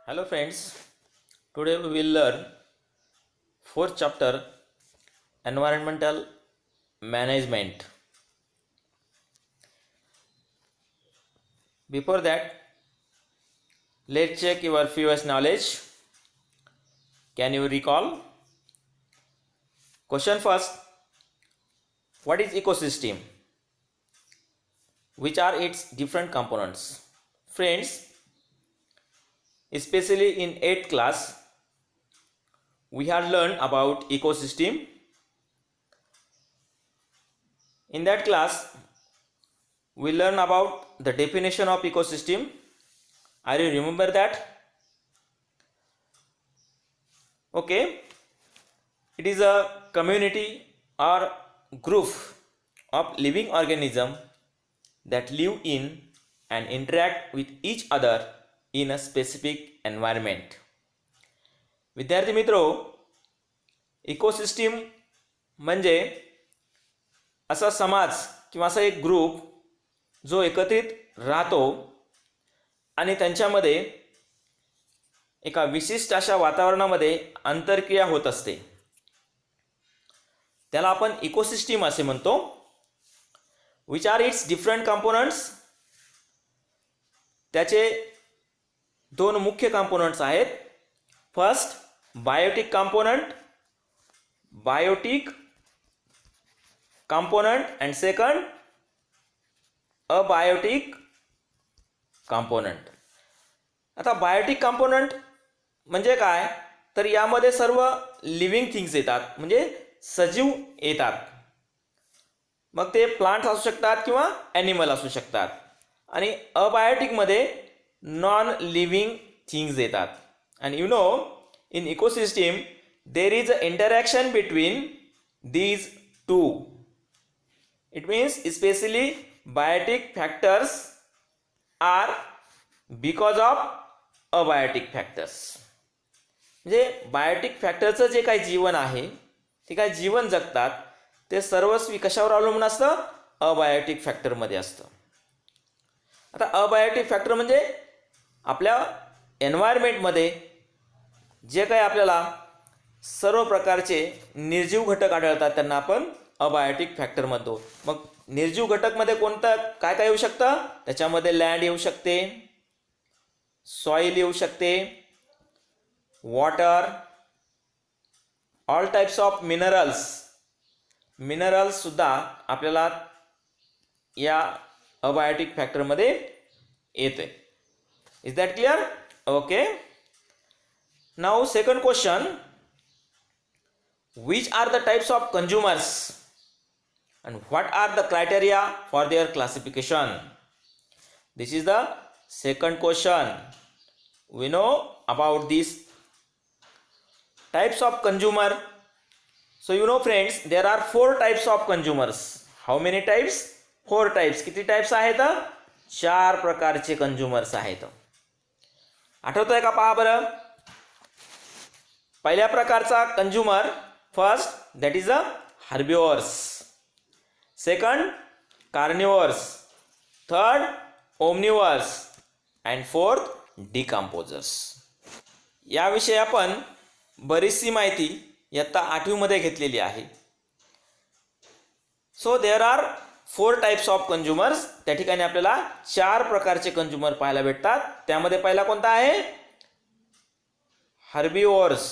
Hello friends, today we will learn fourth chapter Environmental Management. Before that, let's check your previous knowledge. Can you recall? Question first, what is ecosystem? Which are its different components? Friends, especially in 8th class, we have learned about ecosystem. In that class, we learn about the definition of ecosystem. Are you remember that? Okay. It is a community or group of living organisms that live in and interact with each other in a specific environment. विद्यार्थी मित्रो, ecosystem म्हणजे असा समाज किंवा असा एक group जो एकत्रित राहतो आणि त्यांच्यामध्ये एका विशिष्ट अशा वातावरणामध्ये आंतरक्रिया होत असते. त्याला आपण इकोसिस्टम असे म्हणतो. Which are its different components. त्याचे दोन मुख्य कंपोनंट्स आहेत. First biotic component and second abiotic component. आता बायोटिक कंपोनंट म्हणजे काय, तर यामध्ये सर्व लिव्हिंग थिंग्स येतात, म्हणजे सजीव येतात. मग ते प्लांट्स असू शकतात किंवा ॲनिमल असू शकतात. आणि अबायोटिकमध्ये नॉन लिव्हिंग थिंग्स येतात. आणि you know, in ecosystem there is a interaction between these two. It means specially biotic factors are because of abiotic factors. म्हणजे बायोटिक फॅक्टरचं जे काही जीवन आहे, ते काय जीवन जगतात, ते सर्वस्वी कशावर अवलंबून असतं, अबायोटिक फॅक्टरमध्ये असतं. आता अबायोटिक फॅक्टर म्हणजे आपल्या एन्व्हायरमेंटमध्ये जे काही आपल्याला सर्व प्रकारचे निर्जीव घटक आढळतात त्यांना आपण अबायोटिक फॅक्टर म्हणतो. मग निर्जीव घटकमध्ये कोणतं काय काय येऊ शकतं, त्याच्यामध्ये लँड येऊ शकते, सॉइल येऊ शकते, water, all types of minerals सुद्धा आपल्याला या अबायोटिक फॅक्टरमध्ये येते. Is that clear? Okay. Now second question, which are the types of consumers and what are the criteria for their classification? This is the second question. We know about these types of consumer. So you know friends, there are 4 types of consumers. How many types? 4 types. किती types आहेत? 4 प्रकारचे consumers आहेत. आठवतंय का? पहा बरं. पहिल्या प्रकारचा consumer first, that is a herbivores. Second carnivores. Third omnivores. And fourth decomposers. याविषयी आपण बरीचशी माहिती इयत्ता 8वी मध्ये घेतलेली आहे. So there are 4 types of consumers. त्या ठिकाणी आपल्याला 4 प्रकारचे कंझ्युमर पाहायला भेटतात. त्यामध्ये पहिला कोणता आहे? हर्बिओर्स.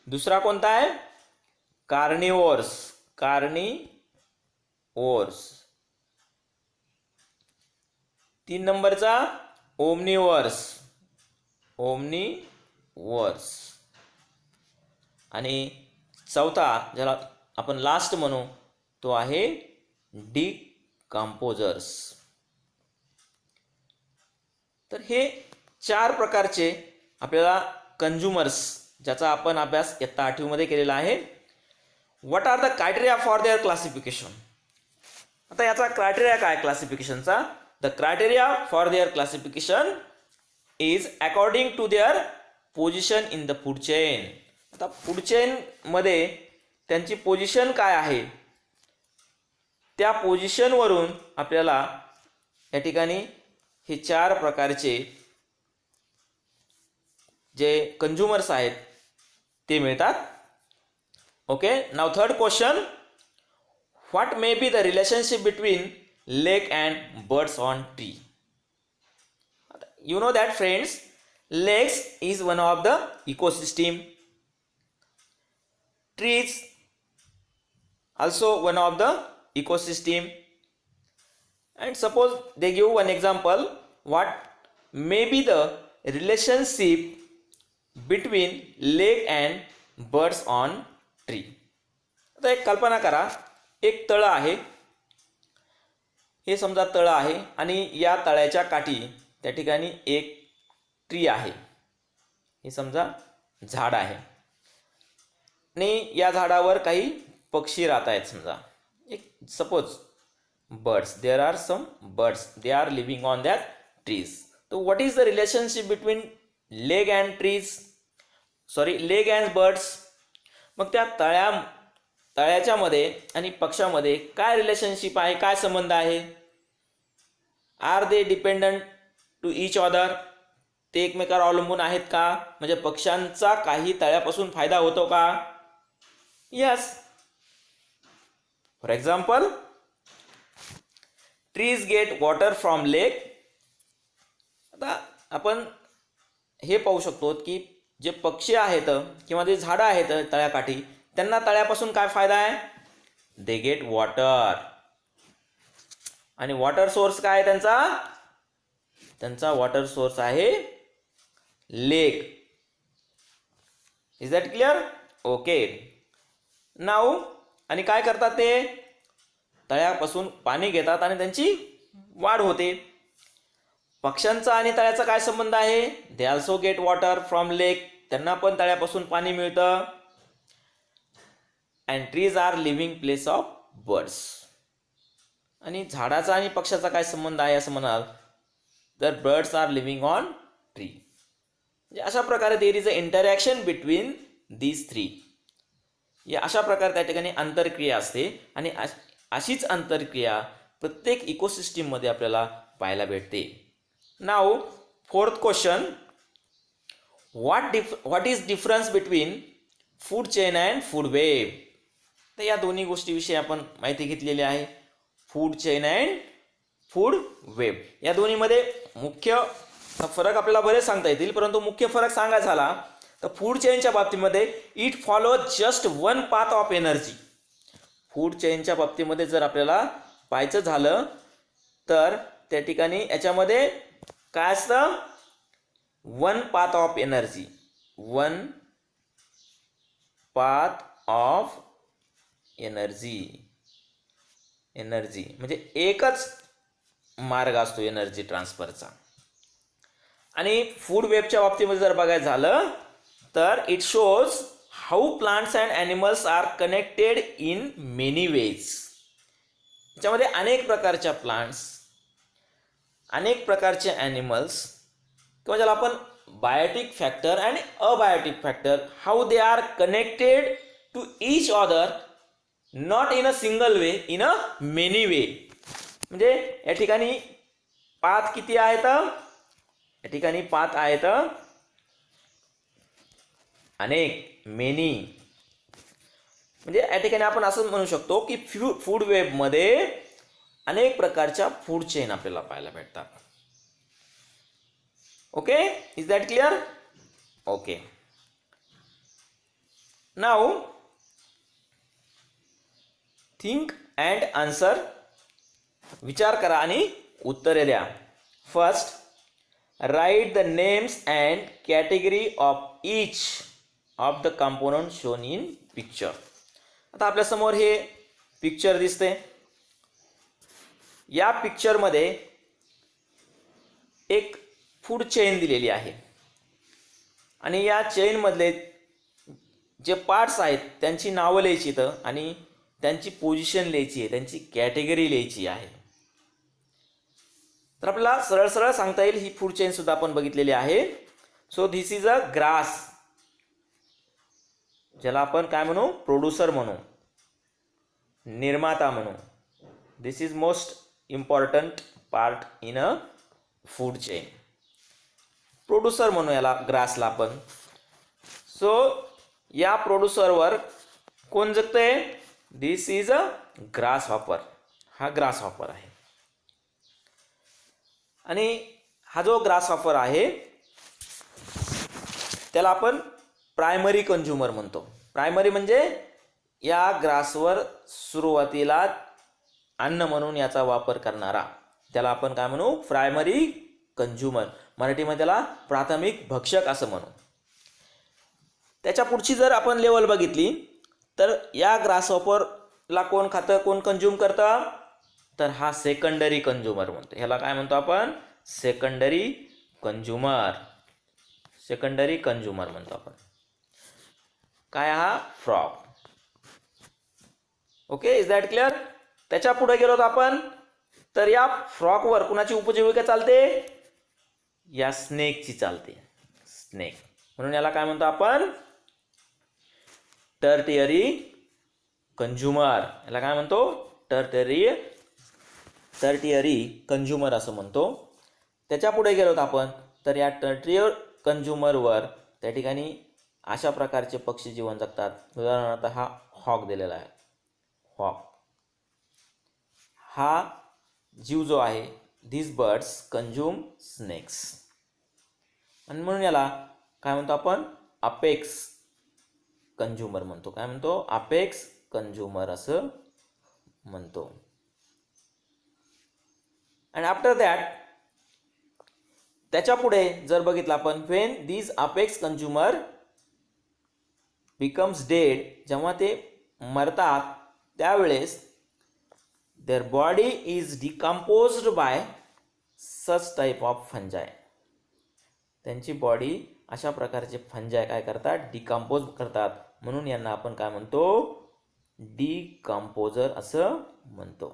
दुसरा कोणता आहे? कार्निवोर्स. 3 नंबरचा ओमनिवर्स. आणि चौथा, ज्याला आपण लास्ट म्हणू, तो आहे डिकम्पोजर्स. तर हे 4 प्रकारचे आपल्याला कंझ्युमर्स, ज्याचा आपण अभ्यास इयत्ता 8वी मध्ये केलेला आहे. What are the criteria for their classification? आता याचा क्रायटेरिया काय क्लासिफिकेशनचा? The criteria for their classification is according to their position in the food chain. आता फूड चेनमध्ये त्यांची पोझिशन काय आहे, त्या पोझिशनवरून आपल्याला या ठिकाणी हे 4 प्रकारचे जे कंझ्युमर्स आहेत ते मिळतात. Okay, now third question, what may be the relationship between lake and birds on tree. You know that friends, lakes is one of the ecosystem. Trees also one of the ecosystem. And suppose they give one example, what may be the relationship between lake and birds on tree. आता एक कल्पना करा, एक तळ आहे, हे समजा तळ आहे आणि या तळ्याच्या काठी त्या ठिकाणी एक ट्री आहे, हे समजा झाड आहे आणि या झाडावर काही पक्षी राहत आहेत. समजा एक suppose birds, there are some birds, they are living on that trees. तो what is the relationship between leg and trees, sorry leg and birds. मग त्या तळ्याच्या मध्ये आणि पक्ष्यामध्ये काय रिलेशनशिप आहे, काय संबंध आहे. Are they dependent to each other, ते एकमेकावर अवलंबून आहेत का, म्हणजे पक्ष्यांचा काही तळ्यापासून फायदा होतो का. Yes, for example trees get water from lake. आता आपण हे पाहू शकतो की जे पक्षी आहेत किंवा जे झाडं आहेत तळ्याकाठी, त्यांना तळ्यापासून काय फायदा आहे, दे गेट वॉटर. आणि वॉटर सोर्स काय आहे त्यांचा, त्यांचा वॉटर सोर्स आहे lake. Is that clear. Okay, now आणि काय करतात ते, तळ्यापासून पाणी घेतात आणि त्यांची वाढ होते. पक्ष्यांचा आणि तळ्याचा काय संबंध आहे, they also get water from lake, त्यांना पण तळ्यापासून पाणी मिळतं. And trees are living place of birds. आणि झाडाचा आणि पक्ष्याचा काय संबंध आहे असं म्हणाल तर birds are living on tree. म्हणजे अशा प्रकारे there is a interaction between these three. या अशा प्रकारे त्या ठिकाणी आंतरक्रिया असते आणि अशीच आंतरक्रिया प्रत्येक इकोसिस्टीममध्ये आपल्याला पाहायला भेटते. Now fourth question, what is difference between food chain and food web. तर या दोन्ही गोष्टीविषयी आपण माहिती घेतलेली आहे. Food chain and food web, या दोन्हीमध्ये मुख्य फरक आपल्याला बरेच सांगता येतील, परंतु मुख्य फरक सांगायचा झाला तर फूड चेनच्या बाबतीमध्ये it follow just one path of energy. Food चेनच्या बाबतीमध्ये जर आपल्याला पाहायचं झालं तर त्या ठिकाणी याच्यामध्ये काय असतं, one path of energy, one path of energy. Energy म्हणजे एकच मार्ग असतो एनर्जी ट्रान्सफरचा. आणि फूड वेबच्या बाबतीमध्ये जर बघायचं झालं तर it shows how plants and animals are connected in many ways. त्याच्यामध्ये अनेक प्रकारच्या प्लांट्स, अनेक प्रकारचे ॲनिमल्स किंवा ज्याला आपण बायोटिक फॅक्टर आणि abiotic factor, how they are connected to each other, not in a single way, in a many way. म्हणजे या ठिकाणी पाथ किती आहेत, या ठिकाणी पाथ आहेत अनेक, मेनी. म्हणजे या ठिकाणी आपण असं म्हणू शकतो की फूड वेबमध्ये अनेक प्रकारच्या फूड चेन आपल्याला पाहायला भेटतात. Okay, is that clear. Okay, now think and answer. विचार करा आणि उत्तरे द्या. First, write the names and category of each of the component shown in picture. आता आपल्यासमोर हे पिक्चर दिसते. या पिक्चरमध्ये एक फूड चेन दिलेली आहे आणि या चेनमधले जे पार्ट्स आहेत त्यांची नावं लिहायची इथं आणि त्यांची पोझिशन लिहायची आहे, त्यांची कॅटेगरी लिहायची आहे. तर आपल्याला सरळ सरळ सांगता येईल ही फूड चेन सुद्धा आपण बघितलेली आहे. So this is a grass, ज्याला आपण काय म्हणू, प्रोड्युसर म्हणू, निर्माता म्हणू. This is most important part in a food chain. Producer म्हणू याला ग्रासला आपण. सो या प्रोड्युसरवर कोण जगतंय? This is a grasshopper. हा ग्रास हॉपर आहे. आणि हा जो ग्रास हॉपर आहे त्याला आपण प्रायमरी कंझ्युमर म्हणतो. प्रायमरी म्हणजे या ग्रासवर सुरुवातीला अन्न म्हणून याचा वापर करणारा, त्याला आपण काय म्हणू? Primary consumer. मराठीमध्ये त्याला प्राथमिक भक्षक असं म्हणू. त्याच्या पुढची जर आपण लेवल बघितली तर या ग्रासहॉपरला कोण खातं, कोण कंझ्युम करतं? तर हा सेकंडरी कंझ्युमर म्हणतो. ह्याला काय म्हणतो आपण? Secondary consumer. सेकंडरी कंझ्युमर म्हणतो आपण. काय? हा frog. Okay, is that clear? त्याच्या पुढे गेलो आपण तर या फ्रॉगवर कुणाची उपजीविका चालते? या स्नेकची चालते. स्नेक. म्हणून याला काय म्हणतो आपण? Tertiary consumer. याला काय म्हणतो? टर्टियरी कंझ्युमर असं म्हणतो. त्याच्या पुढे गेलो आपण तर या टर्टियर कंझ्युमरवर त्या ठिकाणी अशा प्रकारचे पक्षी जीवन जगतात. उदाहरणार्थ हा हॉक दिलेला आहे. हॉक हा जीव जो आहे, धीस बर्ड्स कंझ्युम स्नेक्स. आणि म्हणून याला काय म्हणतो आपण? अपेक्स कंझ्युमर म्हणतो. काय म्हणतो? अपेक्स कंझ्युमर असं म्हणतो. आणि आफ्टर दॅट त्याच्या पुढे जर बघितलं आपण, when these apex consumer becomes dead, जेव्हा ते मरतात त्यावेळेस their body is decomposed bye such type of फंजाय. त्यांची बॉडी अशा प्रकारचे फंजाय काय करतात? डिकम्पोज करतात. म्हणून यांना आपण काय म्हणतो? डिकम्पोजर असं म्हणतो.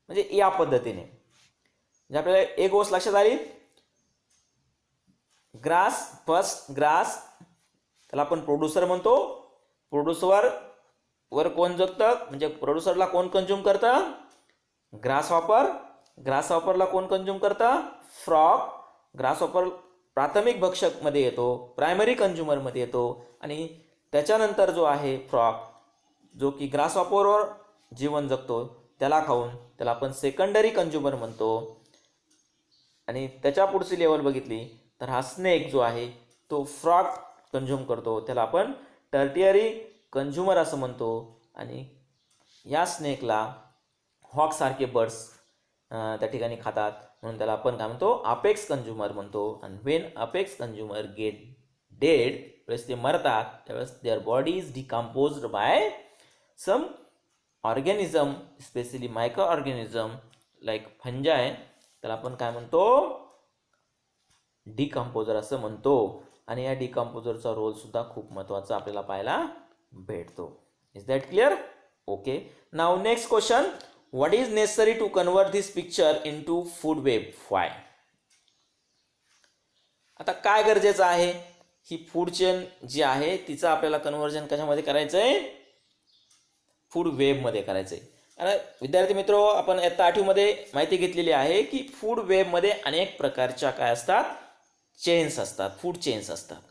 म्हणजे या पद्धतीने म्हणजे आपल्याला एक गोष्ट लक्षात आली. ग्रास, फर्स्ट ग्रास, त्याला आपण प्रोड्युसर म्हणतो. प्रोड्युसर वर कोण जगतं? म्हणजे प्रोड्युसरला कोण कंझ्युम करतं? Grass hopper. ग्रास हॉपरला कोण कंझ्युम करतं? फ्रॉग. ग्रास हॉपर प्राथमिक भक्षक मध्ये येतो, प्रायमरी कंझ्युमर मध्ये येतो. आणि त्याच्यानंतर जो आहे फ्रॉग, जो की ग्रास हॉपरवर जीवन जगतो, त्याला खाऊन त्याला आपण सेकंडरी कंझ्युमर म्हणतो. आणि त्याच्या पुढची लेवल बघितली तर हा स्नेक जो आहे तो फ्रॉग कंझ्युम करतो, त्याला आपण टर्टियरी कंझ्युमर असं म्हणतो. आणि या स्नेकला हॉकसारखे बर्ड्स त्या ठिकाणी खातात, म्हणून त्याला आपण काय म्हणतो? अपेक्स कंझ्युमर म्हणतो. आणि when apex consumer get dead, वेळेस ते मरतात त्यावेळेस their body is decomposed by some organism, specially micro organism like fungi, त्याला आपण काय म्हणतो? डिकम्पोजर असं म्हणतो. आणि या डिकम्पोजरचा रोल सुद्धा खूप महत्त्वाचा आपल्याला पाहायला भेटतो. Is that clear? Okay, now next question. What is necessary to convert this picture into food web? Why? आता काय गरजेचं आहे? ही फूड चेन जी आहे तिचं आपल्याला कन्व्हर्जन कशामध्ये करायचं आहे? फूड वेबमध्ये करायचं आहे. आणि विद्यार्थी मित्र, आपण इयत्ता 8वी मध्ये माहिती घेतलेली आहे की फूड वेबमध्ये अनेक प्रकारच्या काय असतात? चेन्स असतात, फूड चेन्स असतात.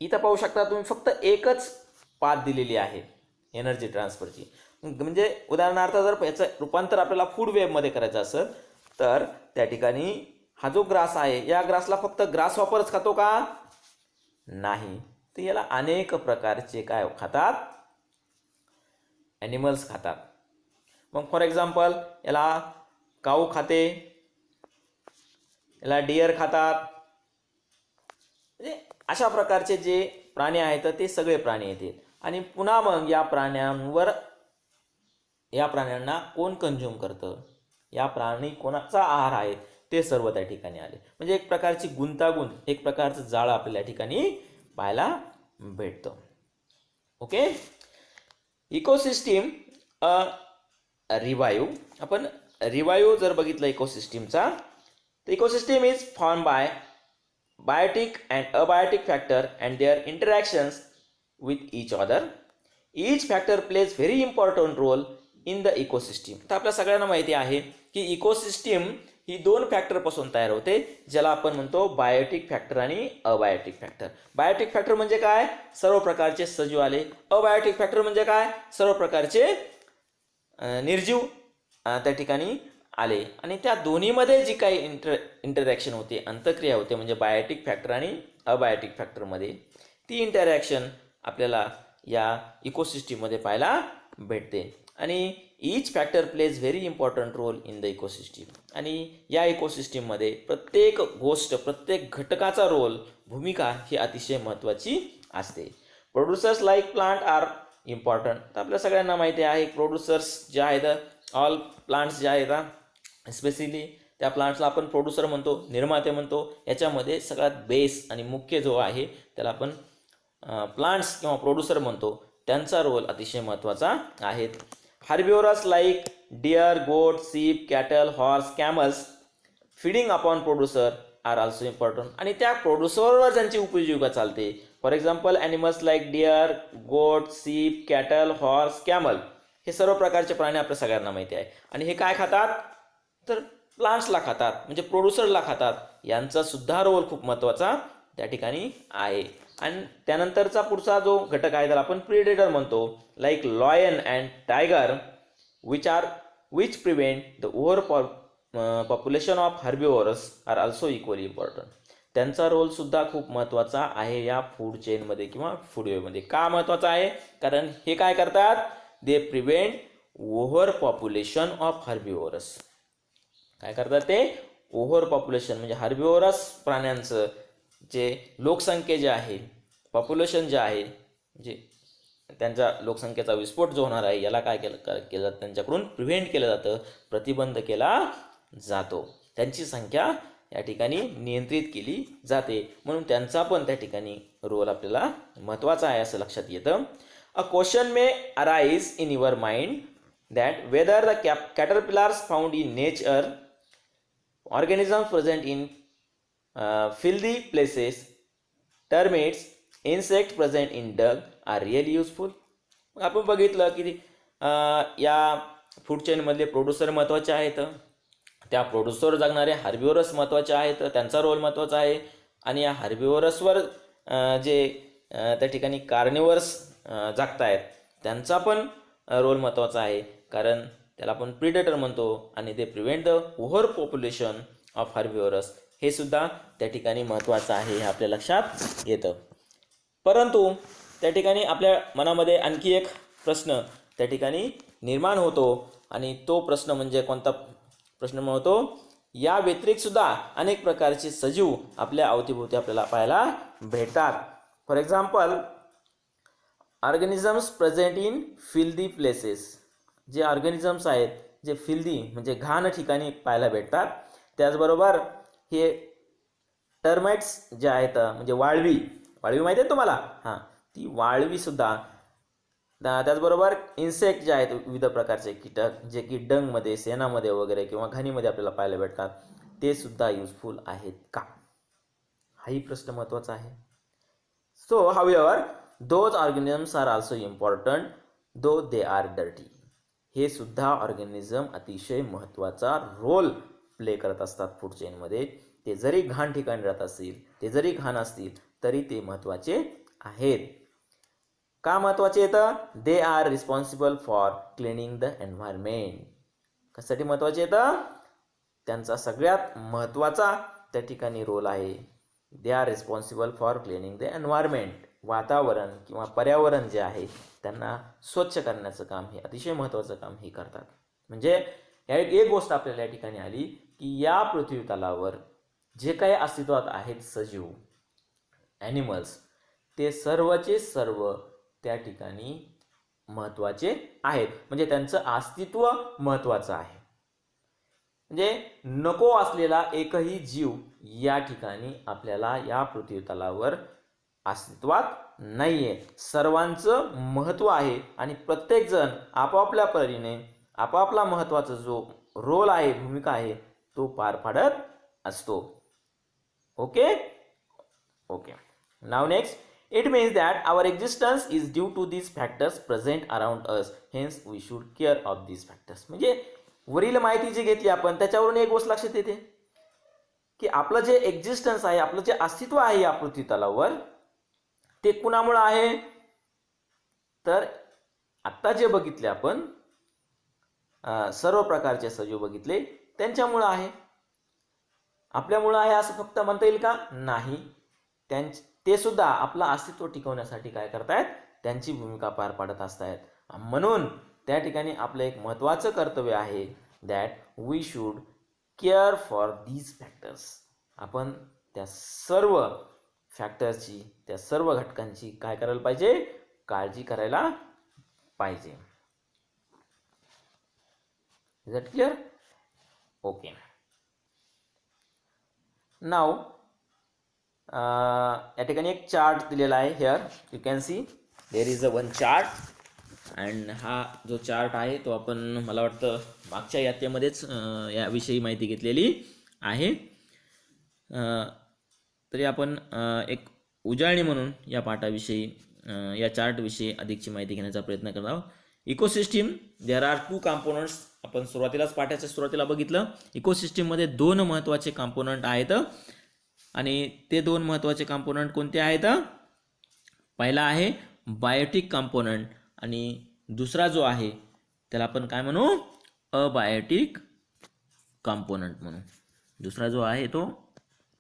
इथं पाहू शकता तुम्ही फक्त एकच पाथ दिलेली आहे एनर्जी ट्रान्सफरची. म्हणजे उदाहरणार्थ जर याचं रूपांतर आपल्याला फूड वेबमध्ये करायचं असेल तर त्या ठिकाणी हा जो ग्रास आहे या ग्रासला फक्त ग्रास हॉपरच खातो का? नाही, तर याला अनेक प्रकारचे काय खातात? ॲनिमल्स खातात. मग फॉर एक्झाम्पल याला काऊ खाते, याला डिअर खातात. म्हणजे अशा प्रकारचे जे प्राणी आहेत ते सगळे प्राणी येतील. आणि पुन्हा मग या प्राण्यांना कोण कंझ्युम करतं? या प्राणी कोणाचा आहार आहे ते सर्व त्या ठिकाणी आले. म्हणजे एक प्रकारची गुंतागुंत, एक प्रकारचं जाळं आपल्या ठिकाणी पाहायला भेटतं. Okay, ecosystem revive. आपण रिवाईव्ह जर बघितलं इकोसिस्टीमचा, तर ecosystem is form by biotic and abiotic factor and their interactions with each other. Each factor plays very important role in the ecosystem. तर आपल्या सगळ्यांना माहिती आहे की इकोसिस्टीम ही 2 फॅक्टरपासून तयार होते, ज्याला आपण म्हणतो बायोटिक फॅक्टर आणि अबायोटिक फॅक्टर. बायोटिक फॅक्टर म्हणजे काय? सर्व प्रकारचे सजीव आले. अबायोटिक फॅक्टर म्हणजे काय? सर्व प्रकारचे निर्जीव त्या ठिकाणी आले. आणि त्या दोन्हीमध्ये जी काही इंटरॅक्शन होते, अंतक्रिया होते, म्हणजे बायोटिक फॅक्टर आणि अबायोटिक फॅक्टरमध्ये, ती इंटरॅक्शन आपल्याला या इकोसिस्टीममध्ये पाहायला भेटते. आणि each factor plays very important role in the ecosystem. आणि या इकोसिस्टीममध्ये प्रत्येक गोष्ट, प्रत्येक घटकाचा रोल, भूमिका ही अतिशय महत्त्वाची असते. Producers like plant are important. तर आपल्या सगळ्यांना माहिती आहे प्रोड्युसर्स जे आहेत, ऑल प्लांट्स जे आहेत, स्पेशली त्या प्लांट्सला आपण प्रोड्युसर म्हणतो, निर्माते म्हणतो. याच्यामध्ये सगळ्यात बेस आणि मुख्य जो आहे त्याला आपण प्लांट्स किंवा प्रोड्युसर म्हणतो. त्यांचा रोल अतिशय महत्त्वाचा आहे. Herbivores like deer, goat, sheep, cattle, horse, camels feeding upon producer are also important. आणि त्या प्रोड्युसरवर ज्यांची उपजीविका चालते, for example animals like deer, goat, sheep, cattle, horse, camel, हे सर्व प्रकारचे प्राणी आपल्या सगळ्यांना माहिती आहे. आणि हे काय खातात? तर प्लांट्सला खातात, म्हणजे प्रोड्युसरला खातात. यांचा सुद्धा रोल खूप महत्त्वाचा त्या ठिकाणी आहे. आणि त्यानंतरचा पुढचा जो घटक आहे त्याला आपण प्रिडेटर म्हणतो, like lion and tiger which prevent the over population of herbivorous are also equally important. त्यांचा रोल सुद्धा खूप महत्त्वाचा आहे या फूड चेनमध्ये किंवा फूड वेमध्ये. का महत्त्वाचा आहे? कारण हे काय करतात? They prevent over population of herbivorous. काय करतात ते? ओव्हर पॉप्युलेशन म्हणजे हर्बिवोरस प्राण्यांचं जे लोकसंख्या जे आहे, पॉप्युलेशन जे आहे, म्हणजे त्यांच्या लोकसंख्येचा विस्फोट जो होणार आहे, याला काय केलं जातं? त्यांच्याकडून प्रिव्हेंट केलं जातं, प्रतिबंध केला जातो. त्यांची संख्या या ठिकाणी नियंत्रित केली जाते. म्हणून त्यांचा पण त्या ठिकाणी रोल आपल्याला महत्त्वाचा आहे असं लक्षात येतं. A question may arise in your mind that whether the caterpillars found in nature, organisms present in filthy places, termites, insects present in dung are really useful. आपण बघितलं की या फूड चेनमधले प्रोड्युसर महत्त्वाचे आहेत, त्या प्रोड्युसर जगणारे हार्बिवोरस महत्त्वाचे आहेत, त्यांचा रोल महत्त्वाचा आहे. आणि या हार्बिवोरसवर जे त्या ठिकाणी कार्निवर्स जगत आहेत त्यांचा पण रोल महत्त्वाचा आहे, कारण त्याला आपण प्रिडेटर म्हणतो. आणि ते prevent the over population of herbivores, हे सुद्धा त्या ठिकाणी महत्त्वाचं आहे, हे आपल्या लक्षात येतं. परंतु त्या ठिकाणी आपल्या मनामध्ये आणखी एक प्रश्न त्या ठिकाणी निर्माण होतो. आणि तो प्रश्न म्हणजे कोणता प्रश्न होतो? या व्यतिरिक्त सुद्धा अनेक प्रकारचे सजीव आपल्या अवतीभोवती आपल्याला पाहायला भेटतात. For example organisms present in filthy places. जे ऑर्गॅनिझम्स आहेत जे फिल्दी म्हणजे घाण ठिकाणी पाहायला भेटतात. त्याचबरोबर हे टर्माइट्स जे आहेत, म्हणजे वाळवी माहिती आहे तुम्हाला? हां, ती वाळवीसुद्धा. त्याचबरोबर इन्सेक्ट जे आहेत, विविध प्रकारचे कीटक जे की डंगमध्ये, शेणामध्ये वगैरे किंवा घाणीमध्ये आपल्याला पाहायला भेटतात, ते सुद्धा युजफुल आहेत का? हाही प्रश्न महत्त्वाचा आहे. So however those organisms are also important though they are dirty. हे सुद्धा ऑर्गॅनिझम अतिशय महत्त्वाचा रोल प्ले करत असतात फूड चेनमध्ये. ते जरी घाण ठिकाणी राहत असतील, ते जरी घाण असतील, तरी ते महत्त्वाचे आहेत. का महत्त्वाचे येतं? They are responsible for cleaning the environment. कशासाठी महत्त्वाचे येतं? त्यांचा सगळ्यात महत्त्वाचा त्या ठिकाणी रोल आहे. They are responsible for cleaning the environment. वातावरण किंवा पर्यावरण जे आहे त्यांना स्वच्छ करण्याचं काम, हे अतिशय महत्त्वाचं काम हे करतात. म्हणजे एक गोष्ट आपल्याला या ठिकाणी आली की या पृथ्वी तलावर जे काही अस्तित्वात आहेत सजीव, ॲनिमल्स, ते सर्वचे सर्व त्या ठिकाणी महत्त्वाचे आहेत. म्हणजे त्यांचं अस्तित्व महत्त्वाचं आहे. म्हणजे नको असलेला एकही जीव या ठिकाणी आपल्याला या पृथ्वी तलावर अस्तित्वात नाही आहे. सर्वांचं महत्त्व आहे आणि प्रत्येकजण आपापल्या परीने आपापला महत्त्वाचा जो रोल आहे, भूमिका आहे, तो पार पाडत असतो. Okay. Now next, it means that our existence is due to these factors present around us, hence we should care of these factors. म्हणजे वरील माहिती जी घेतली आपण त्याच्यावरून एक गोष्ट लक्षात येते की आपलं जे एक्झिस्टन्स आहे, आपलं जे अस्तित्व आहे या पृथ्वी तलावर, ते कुणामुळे आहे, तर आत्ता जे बघितले आपण सर्व प्रकारचे सजीव बघितले त्यांच्यामुळं आहे. आपल्यामुळं आहे असं फक्त म्हणता येईल का? नाही. ते सुद्धा आपलं अस्तित्व टिकवण्यासाठी काय करतायत, त्यांची भूमिका पार पाडत असतायत. म्हणून त्या ठिकाणी आपलं एक महत्त्वाचं कर्तव्य आहे that we should care for these factors. आपण त्या सर्व फॅक्टर्सची, त्या सर्व घटकांची काय करायला पाहिजे, काळजी करायला पाहिजे. Is that clear? ओके. नाव या ठिकाणी एक चार्ट दिलेला आहे. Here you can see there is a one chart and हा जो चार्ट आहे तो आपण मला वाटतं मागच्या यात्रेमध्येच याविषयी माहिती घेतलेली आहे. तरी आपण एक उजाळणी म्हणून या पाठाविषयी, या चार्टविषयी अधिकची माहिती घेण्याचा प्रयत्न करत आहोत. Ecosystem, there are 2 components. आपण सुरुवातीलाच पाठाच्या सुरुवातीला बघितलं, इकोसिस्टीममध्ये 2 महत्त्वाचे कॉम्पोनंट आहेत आणि ते 2 महत्त्वाचे कॉम्पोनंट कोणते आहेत? पहिला आहे बायोटिक कॉम्पोनंट आणि दुसरा जो आहे त्याला आपण काय म्हणू, अबायोटिक कॉम्पोनंट म्हणू. दुसरा जो आहे तो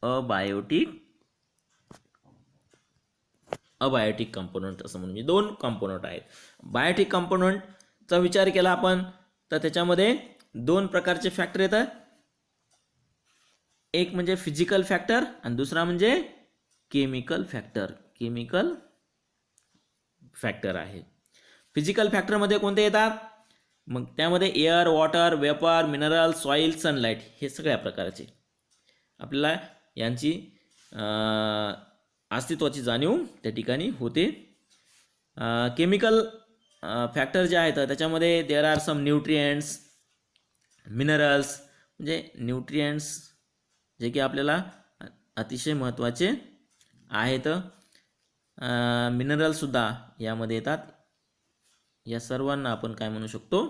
अबायोटिक कॉम्पोनंट असं म्हणून. 2 कॉम्पोनंट आहेत. बायोटिक कॉम्पोनंटचा विचार केला आपण तर त्याच्यामध्ये 2 प्रकारचे फॅक्टर येतात. एक म्हणजे फिजिकल फॅक्टर आणि दुसरा म्हणजे केमिकल फॅक्टर आहे. फिजिकल फॅक्टरमध्ये कोणते येतात? मग त्यामध्ये air, water, vapour, mineral, soil, sunlight हे सगळ्या प्रकारचे आपल्याला यांची अस्तित्वाची जाणीव त्या ठिकाणी होते. केमिकल फॅक्टर जे आहेत त्याच्यामध्ये there are some nutrients, minerals, म्हणजे न्यूट्रिएंट्स जे की आपल्याला अतिशय महत्त्वाचे आहेत. मिनरलसुद्धा यामध्ये येतात. या सर्वांना आपण काय म्हणू शकतो,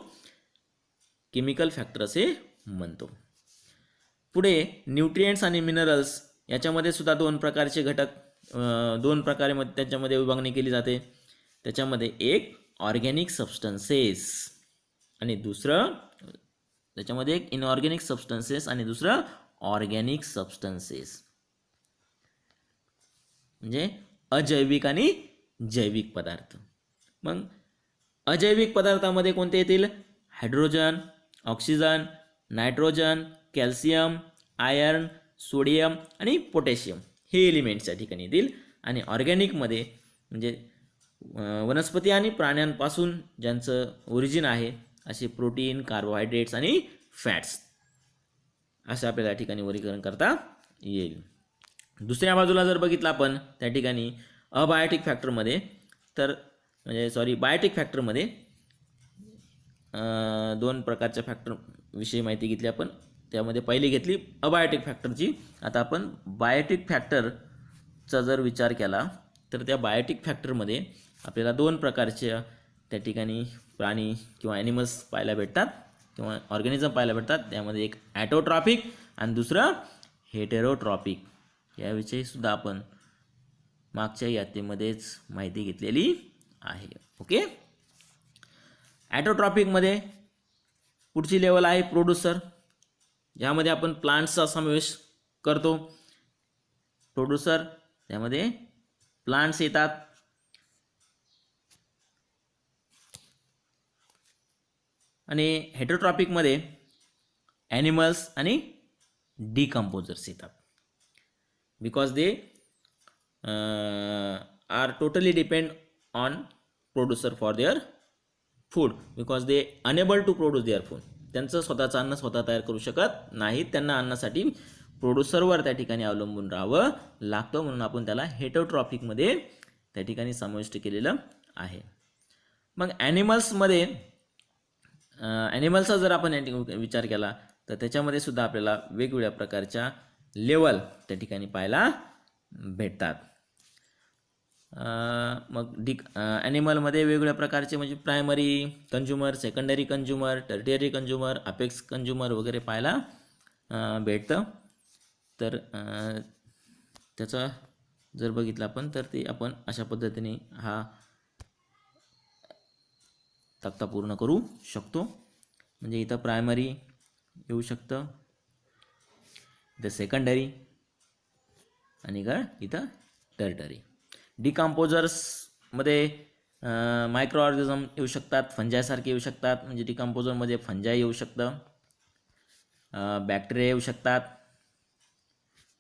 केमिकल फॅक्टर असे म्हणतो. पुढे न्यूट्रिएंट्स आणि मिनरल्स याच्यामध्ये सुद्धा 2 प्रकारचे घटक, 2 प्रकारे त्याच्यामध्ये विभागणी केली जाते. त्याच्यामध्ये एक ऑर्गॅनिक सबस्टन्सेस आणि दुसरं, त्याच्यामध्ये एक इनऑर्गॅनिक सबस्टन्सेस आणि दुसरं ऑर्गॅनिक सबस्टन्सेस, म्हणजे अजैविक आणि जैविक पदार्थ. मग अजैविक पदार्थामध्ये कोणते येतील? Hydrogen, oxygen, nitrogen, calcium, iron, sodium आणि पोटॅशियम हे एलिमेंट्स या ठिकाणी येतील. आणि ऑर्गॅनिकमध्ये म्हणजे वनस्पती आणि प्राण्यांपासून ज्यांचं ओरिजिन आहे असे प्रोटीन, कार्बोहायड्रेट्स आणि फॅट्स असं आपल्याला या ठिकाणी वर्गीकरण करता येईल. दुसऱ्या बाजूला जर बघितलं आपण त्या ठिकाणी अबायोटिक फॅक्टरमध्ये बायोटिक फॅक्टरमध्ये 2 प्रकारच्या फॅक्टर विषयी माहिती घेतली आपण. त्यामध्ये पहिली घेतली अबायोटिक फॅक्टरची. आता आपण बायोटिक फॅक्टरचा जर विचार केला तर त्या बायोटिक फॅक्टरमध्ये आपल्याला 2 प्रकारचे त्या ठिकाणी प्राणी किंवा ॲनिमल्स पाहायला भेटतात किंवा ऑर्गॅनिझम पाहायला भेटतात. त्यामध्ये एक ॲटोट्रॉपिक आणि दुसरं हेटेरोट्रॉपिक. याविषयी सुद्धा आपण मागच्या यात्रेमध्येच माहिती घेतलेली आहे. ओके. ॲटोट्रॉपिकमध्ये पुढची लेवल आहे प्रोड्युसर. यामध्ये आपण प्लांट्सचा समावेश करतो. प्रोड्युसर त्यामध्ये प्लांट्स येतात. आणि हेटेरोट्रॉपिकमध्ये ॲनिमल्स आणि डिकम्पोजर्स येतात. Because they are totally depend on producer for their food, because they unable to produce their food. त्यांचं स्वतःचं अन्न स्वतः तयार करू शकत नाहीत. त्यांना अन्नासाठी प्रोड्युसरवर त्या ठिकाणी अवलंबून राहावं लागतं. म्हणून आपण त्याला हेटेरोट्रॉपिकमध्ये त्या ठिकाणी समाविष्ट केलेलं आहे. मग ॲनिमल्समध्ये ॲनिमल्सचा जर आपण विचार केला तर त्याच्यामध्ये सुद्धा आपल्याला वेगवेगळ्या प्रकारच्या लेवल त्या ठिकाणी पाहायला भेटतात. मग ॲनिमलमध्ये वेगवेगळ्या प्रकारचे म्हणजे primary consumer, secondary consumer, tertiary consumer, apex consumer वगैरे पाहायला भेटतं. तर त्याचा जर बघितलं आपण तर ते आपण अशा पद्धतीने हा तक्ता पूर्ण करू शकतो. म्हणजे इथं प्रायमरी येऊ शकतं, इथं सेकंडरी आणि इथं टर्टरी. डिकम्पोजर्समध्ये मायक्रो ऑर्गॅनिझम येऊ शकतात, फंजायसारखे येऊ शकतात. म्हणजे डिकम्पोजरमध्ये फंजाई येऊ शकतं, बॅक्टेरिया येऊ शकतात.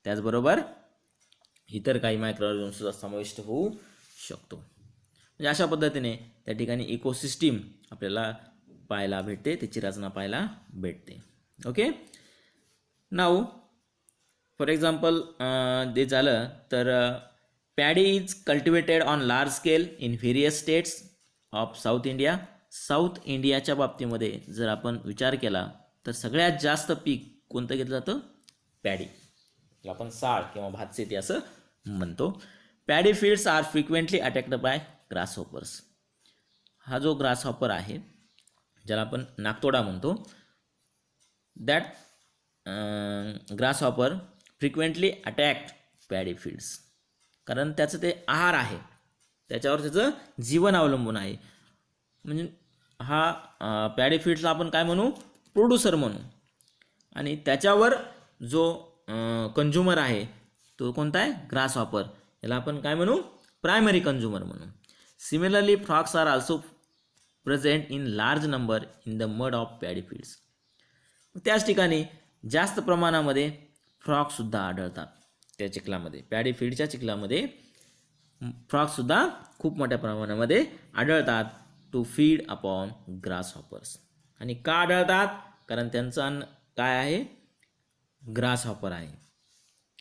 त्याचबरोबर इतर काही मायक्रो ऑर्गॅनिझमसुद्धा समाविष्ट होऊ शकतो. म्हणजे अशा पद्धतीने त्या ठिकाणी इकोसिस्टीम आपल्याला पाहायला भेटते, त्याची रचना पाहायला भेटते. ओके. नाऊ फॉर एक्झाम्पल ते झालं तर paddy is cultivated on large scale in various states of south India. South इंडियाच्या बाबतीमध्ये जर आपण विचार केला तर सगळ्यात जास्त पीक कोणतं घेतलं जातं? पॅडी. आपण साळ किंवा भातशेती असं म्हणतो. Paddy fields are frequently attacked by grasshoppers. हा जो ग्रासहॉपर आहे ज्याला आपण नाकतोडा म्हणतो, that grasshopper frequently attacked paddy fields. कारण त्याचं ते आहार आहे, त्याच्यावर त्याचं जीवन अवलंबून आहे. म्हणजे हा पॅडी फील्ड्सला आपण काय म्हणू? प्रोड्युसर म्हणू. आणि त्याच्यावर जो कंझ्युमर आहे तो कोणता आहे? ग्रासहॉपर. याला आपण काय म्हणू? प्रायमरी कंझ्युमर म्हणू. Similarly frogs are also present in large number in the mud of paddy fields. त्याच ठिकाणी जास्त प्रमाणामध्ये फ्रॉगसुद्धा आढळतात त्या चिखलामध्ये. पॅडी फील्डच्या चिखलामध्ये फ्रॉगसुद्धा खूप मोठ्या प्रमाणामध्ये आढळतात टू फीड अपॉन ग्रासहॉपर्स. आणि का आढळतात? कारण त्यांचं अन्न काय आहे? ग्रासहॉपर आहे.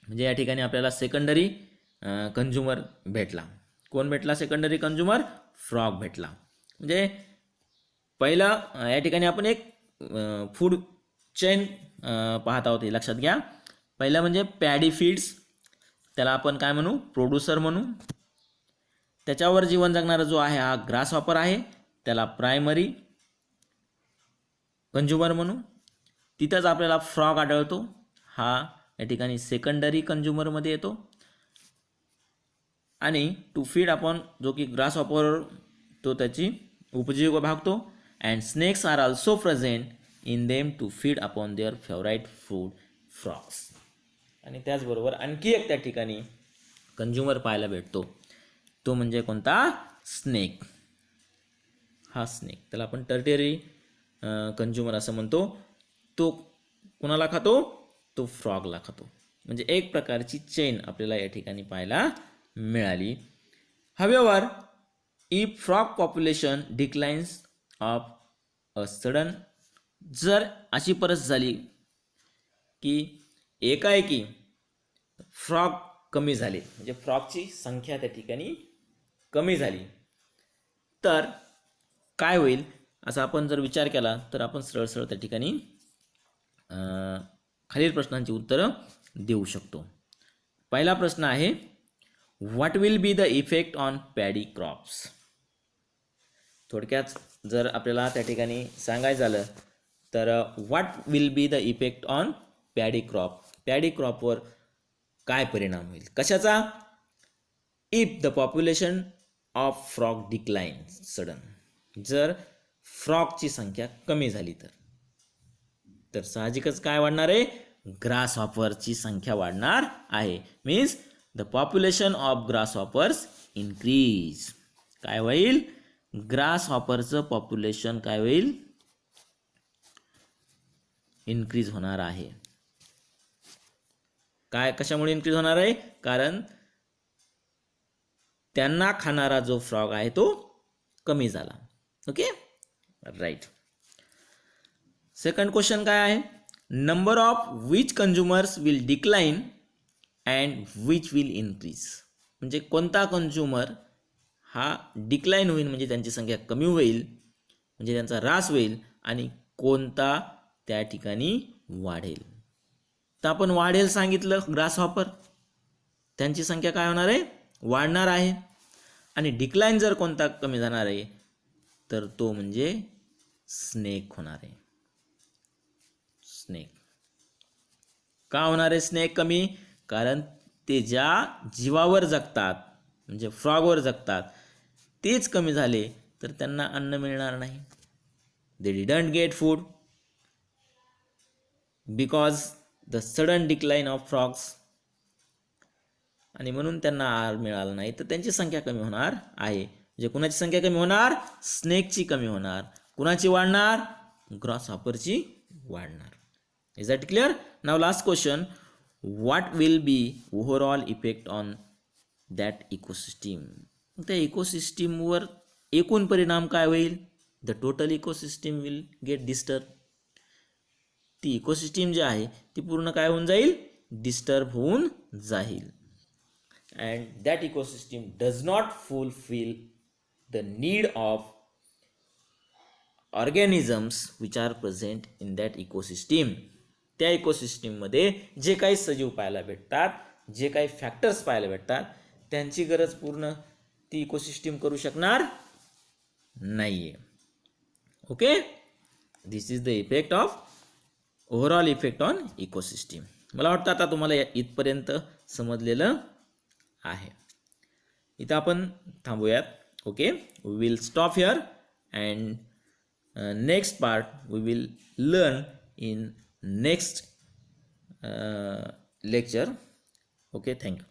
म्हणजे या ठिकाणी आपल्याला सेकंडरी कंझ्युमर भेटला. कोण भेटला सेकंडरी कंझ्युमर? फ्रॉग भेटला. म्हणजे पहिलं या ठिकाणी आपण एक फूड चेन पाहत आहोत, हे लक्षात घ्या. पहिलं म्हणजे पॅडी फील्ड्स, त्याला आपण काय म्हणू? प्रोड्युसर म्हणू. त्याच्यावर जीवन जगणारा जो आहे हा ग्रासहॉपर आहे, त्याला प्रायमरी कंझ्युमर म्हणू. तिथंच आपल्याला फ्रॉग आढळतो, हा या ठिकाणी सेकंडरी कंझ्युमरमध्ये येतो. आणि टू फीड अपॉन जो की ग्रासहॉपर तो त्याची उपजीविका भागतो. And snakes are also present in them to feed upon their favourite food frogs. आणि त्याचबरोबर आणखी एक त्या ठिकाणी कंझ्युमर पाहायला भेटतो, तो म्हणजे कोणता? स्नेक. हा स्नेक, त्याला आपण टर्टियरी कंझ्युमर असं म्हणतो. तो कोणाला खातो? तो फ्रॉगला खातो. म्हणजे एक प्रकारची चेन आपल्याला या ठिकाणी पाहायला मिळाली. However if frog population declines of a sudden, जर अशी परिस्थिती झाली की एकाएकी फ्रॉग कमी झाले, म्हणजे फ्रॉगची संख्या त्या ठिकाणी कमी झाली, तर काय होईल असा आपण जर विचार केला तर आपण सरळ सरळ त्या ठिकाणी खालील प्रश्नांची उत्तरं देऊ शकतो. पहिला प्रश्न आहे, what will be the effect on paddy crops. थोडक्यात जर आपल्याला त्या ठिकाणी सांगायचं झालं तर what will be the effect on paddy crop. Paddy क्रॉपवर काय परिणाम होईल? कशाचा? If the population of frog decline sudden, जर फ्रॉगची संख्या कमी झाली तर साहजिकच काय वाढणार आहे? ग्रासहॉपरची संख्या वाढणार आहे. Means the population of ग्रासहॉपर्स increase. काय होईल? ग्रासहॉपरचं पॉप्युलेशन काय होईल? इन्क्रीज होणार आहे. काय कशामुळे इन्क्रीज होणार आहे? कारण त्यांना खाणारा जो फ्रॉग आहे तो कमी झाला. Okay, right. सेकंड क्वेश्चन काय आहे? Number of which consumers will decline and which will increase. म्हणजे कोणता कंझ्युमर हा डिक्लाइन होईल, म्हणजे त्यांची संख्या कमी होईल, म्हणजे त्यांचा ह्रास होईल, आणि कोणता त्या ठिकाणी वाढेल. तर आपण वाढेल सांगितलं, ग्रासहॉपर त्यांची संख्या काय होणार आहे? वाढणार आहे. आणि डिक्लाइन जर कोणता कमी जाणार आहे तर तो म्हणजे स्नेक होणार आहे. स्नेक का होणार आहे स्नेक कमी? कारण ते ज्या जीवावर जगतात म्हणजे फ्रॉगवर जगतात तेच कमी झाले तर त्यांना अन्न मिळणार नाही. They didn't get food because the sudden decline of frogs. आणि म्हणून त्यांना आहार मिळाला नाही तर त्यांची संख्या कमी होणार आहे. म्हणजे कुणाची संख्या कमी होणार? स्नेकची कमी होणार. कुणाची वाढणार? ग्रॉसहॉपरची वाढणार. Is that clear? Now last question, what will B overall effect on that ecosystem? त्या इकोसिस्टीमवर एकूण परिणाम काय होईल? The total ecosystem will get disturb. ती इकोसिस्टीम जी आहे ती पूर्ण काय होऊन जाईल? डिस्टर्ब होऊन जाईल. And that ecosystem does not fulfill the need of organisms which are present in that ecosystem. त्या इकोसिस्टीममध्ये जे काही सजीव पाहायला भेटतात, जे काही फॅक्टर्स पाहायला भेटतात, त्यांची गरज पूर्ण ती इकोसिस्टीम करू शकणार नाहीये. Okay, this is the effect of overall effect on ecosystem. मला वाटतं आता तुम्हाला इथपर्यंत समजलेलं आहे. इथं आपण थांबूयात. Okay, we will stop here and next part we will learn in next lecture. Okay, thank you.